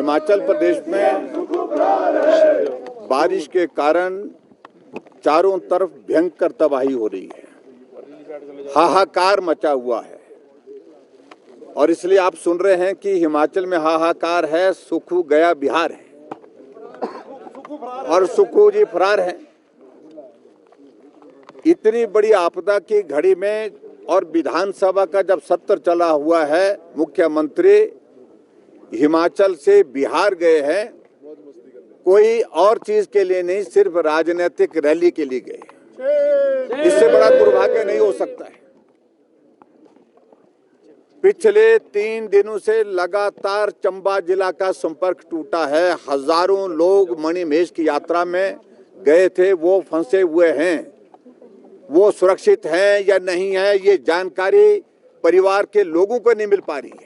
हिमाचल प्रदेश में बारिश के कारण चारों तरफ भयंकर तबाही हो रही है, हाहाकार मचा हुआ है। और इसलिए आप सुन रहे हैं कि हिमाचल में हाहाकार है, सुक्खू गया बिहार है और सुक्खू जी फरार है। इतनी बड़ी आपदा की घड़ी में और विधानसभा का जब सत्र चला हुआ है, मुख्यमंत्री हिमाचल से बिहार गए हैं, कोई और चीज के लिए नहीं, सिर्फ राजनीतिक रैली के लिए गए। इससे बड़ा दुर्भाग्य नहीं हो सकता है। पिछले 3 दिनों से लगातार चंबा जिला का संपर्क टूटा है। हजारों लोग मणिमहेश की यात्रा में गए थे, वो फंसे हुए हैं। वो सुरक्षित हैं या नहीं है, ये जानकारी परिवार के लोगों को नहीं मिल पा रही है,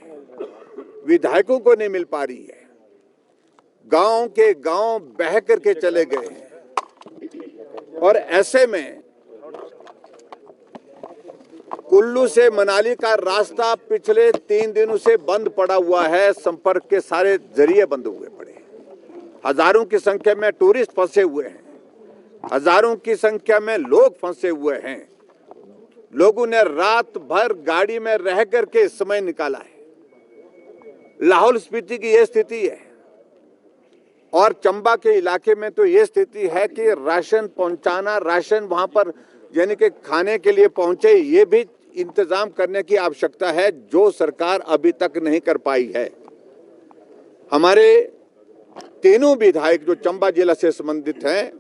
विधायकों को नहीं मिल पा रही है। गांव के गांव बह करके चले गए हैं। और ऐसे में कुल्लू से मनाली का रास्ता पिछले 3 दिनों से बंद पड़ा हुआ है। संपर्क के सारे जरिए बंद हुए पड़े हैं। हजारों की संख्या में टूरिस्ट फंसे हुए हैं, हजारों की संख्या में लोग फंसे हुए हैं। लोगों ने रात भर गाड़ी में रह करके समय निकाला है। लाहौल स्पीति की यह स्थिति है और चंबा के इलाके में तो ये स्थिति है कि राशन पहुंचाना, राशन वहां पर यानी कि खाने के लिए पहुंचे, ये भी इंतजाम करने की आवश्यकता है, जो सरकार अभी तक नहीं कर पाई है। हमारे तीनों विधायक जो चंबा जिला से संबंधित हैं,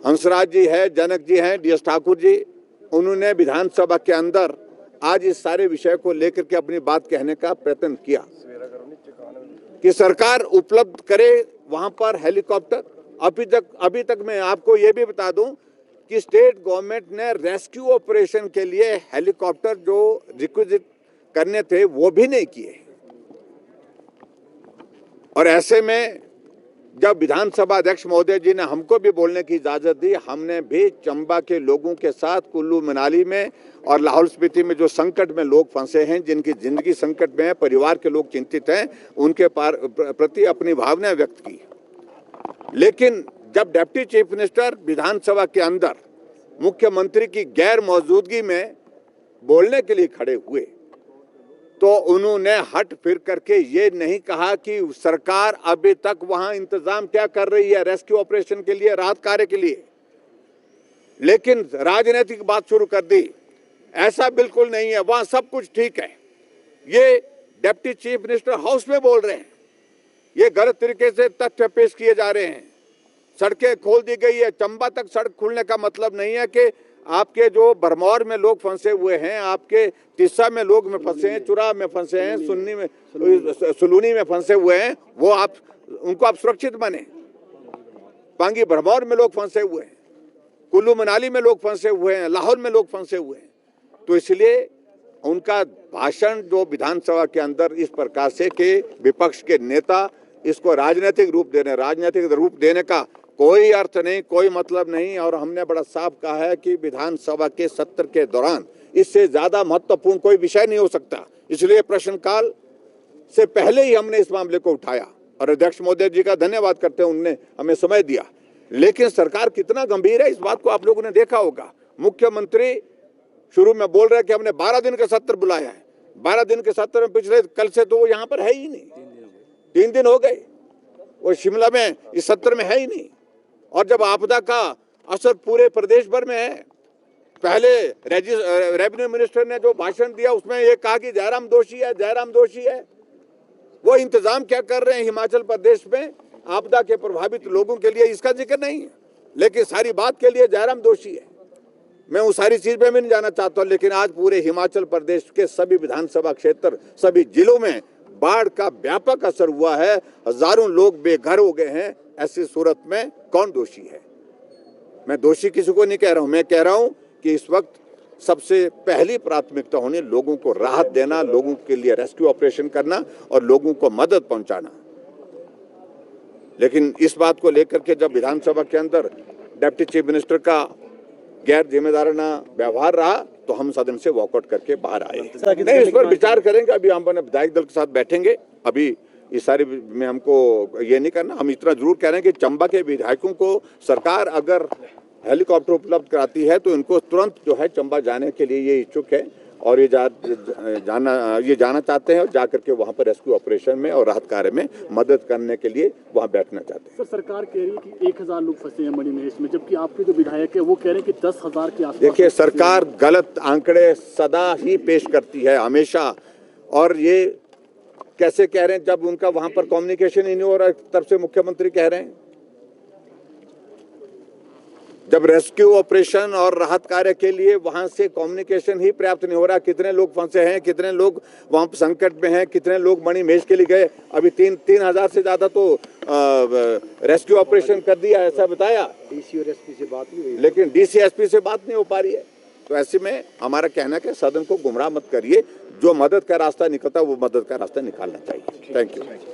हंसराज जी है, जनक जी हैं, डीएस ठाकुर जी, उन्होंने विधानसभा के अंदर आज इस सारे विषय को लेकर के अपनी बात कहने का प्रयत्न किया कि सरकार उपलब्ध करे वहां पर हेलीकॉप्टर। अभी तक मैं आपको ये भी बता दूं कि स्टेट गवर्नमेंट ने रेस्क्यू ऑपरेशन के लिए हेलीकॉप्टर जो रिक्विजिट करने थे वो भी नहीं किए। और ऐसे में जब विधानसभा अध्यक्ष महोदय जी ने हमको भी बोलने की इजाजत दी, हमने भी चंबा के लोगों के साथ कुल्लू मनाली में और लाहौल स्पीति में जो संकट में लोग फंसे हैं, जिनकी जिंदगी संकट में है, परिवार के लोग चिंतित हैं, उनके प्रति अपनी भावना व्यक्त की। लेकिन जब डिप्टी चीफ मिनिस्टर विधानसभा के अंदर मुख्यमंत्री की गैर मौजूदगी में बोलने के लिए खड़े हुए, तो उन्होंने हट फिर करके ये नहीं कहा कि सरकार अभी तक वहां इंतजाम क्या कर रही है रेस्क्यू ऑपरेशन के लिए, राहत कार्य के लिए, लेकिन राजनीतिक बात शुरू कर दी। ऐसा बिल्कुल नहीं है, वहां सब कुछ ठीक है। ये डिप्टी चीफ मिनिस्टर हाउस में बोल रहे हैं, ये गलत तरीके से तथ्य पेश किए जा रहे हैं। सड़कें खोल दी गई है। चंबा तक सड़क खुलने का मतलब नहीं है कि आपके जो भरमौर में लोग फंसे हुए हैं, आपके तिस्सा में लोग में फंसे हैं, चुरा में फंसे हैं, सुलूनी में फंसे हुए हैं, वो आप उनको आप सुरक्षित माने। पांगी भरमौर में लोग फंसे हुए हैं, कुल्लू मनाली में लोग फंसे हुए हैं, लाहौर में लोग फंसे हुए हैं। तो इसलिए उनका भाषण जो विधानसभा के अंदर इस प्रकार से कि विपक्ष के नेता इसको राजनीतिक रूप देने का कोई अर्थ नहीं, कोई मतलब नहीं। और हमने बड़ा साफ कहा है कि विधानसभा के सत्र के दौरान इससे ज्यादा महत्वपूर्ण कोई विषय नहीं हो सकता। इसलिए प्रश्नकाल से पहले ही हमने इस मामले को उठाया और अध्यक्ष महोदय जी का धन्यवाद करते हैं, उन्होंने हमें समय दिया। लेकिन सरकार कितना गंभीर है इस बात को आप लोगों ने देखा होगा। मुख्यमंत्री शुरू में बोल रहे हैं कि हमने 12 दिन का सत्र बुलाया है। 12 दिन के सत्र में पिछले कल से तो वो यहाँ पर है ही नहीं, 3 दिन हो गए, वो शिमला में इस सत्र में है ही नहीं। और जब आपदा का असर पूरे प्रदेश भर में है, पहले रेवेन्यू मिनिस्टर ने जो भाषण दिया उसमें ये कहा कि जयराम दोषी है। वो इंतजाम क्या कर रहे हैं हिमाचल प्रदेश में आपदा के प्रभावित लोगों के लिए, इसका जिक्र नहीं है। लेकिन सारी बात के लिए जयराम दोषी है। मैं उस सारी चीज में भी नहीं जाना चाहता, लेकिन आज पूरे हिमाचल प्रदेश के सभी विधानसभा क्षेत्र, सभी जिलों में बाढ़ का व्यापक असर हुआ है। हजारों लोग बेघर हो गए हैं। ऐसी सूरत में कौन दोषी है? मैं दोषी किसी को नहीं कह रहा हूं। मैं कह रहा हूं कि इस वक्त सबसे पहली प्राथमिकता होनी लोगों को राहत देना, लोगों के लिए रेस्क्यू ऑपरेशन करना और लोगों को मदद पहुंचाना। लेकिन इस बात को लेकर के जब विधानसभा के अंदर डिप्टी चीफ मिनिस्टर का गैर जिम्मेदाराना व्यवहार रहा तो हम सदन से वॉकआउट करके बाहर आए। नहीं, इस पर विचार करेंगे। अभी हम अपने विधायक दल के साथ बैठेंगे। अभी इस सारी में हमको ये नहीं करना। हम इतना जरूर कह रहे हैं कि चंबा के विधायकों को सरकार अगर हेलीकॉप्टर उपलब्ध कराती है तो इनको तुरंत जो है चंबा जाने के लिए ये इच्छुक है और ये जाना चाहते हैं और जा करके वहाँ पर रेस्क्यू ऑपरेशन में और राहत कार्य में मदद करने के लिए वहाँ बैठना चाहते हैं। सर, सरकार कह रही है कि 1000 लोग फंसे हैं मणिमहेश में, जबकि आपके जो विधायक है वो कह रहे हैं कि 10,000 के आसपास। देखिए, सरकार गलत आंकड़े सदा ही पेश करती है हमेशा, और ये कैसे कह रहे हैं जब उनका वहां पर कम्युनिकेशन ही नहीं हो रहा है, तब से मुख्यमंत्री कह रहे हैं। जब रेस्क्यू ऑपरेशन और राहत कार्य के लिए वहां से कम्युनिकेशन ही पर्याप्त नहीं हो रहा, कितने लोग फंसे हैं, कितने लोग वहां संकट में हैं, कितने लोग मणिमहेश के लिए गए, अभी 3,000 से ज्यादा तो रेस्क्यू ऑपरेशन कर दिया, ऐसा बताया। डीसी और एसपी से बात नहीं हुई, लेकिन डीसी एसपी से बात नहीं हो पा रही है। तो ऐसे में हमारा कहना है कि सदन को गुमराह मत करिए, जो मदद का रास्ता निकलता है वो मदद का रास्ता निकालना चाहिए। Thank you.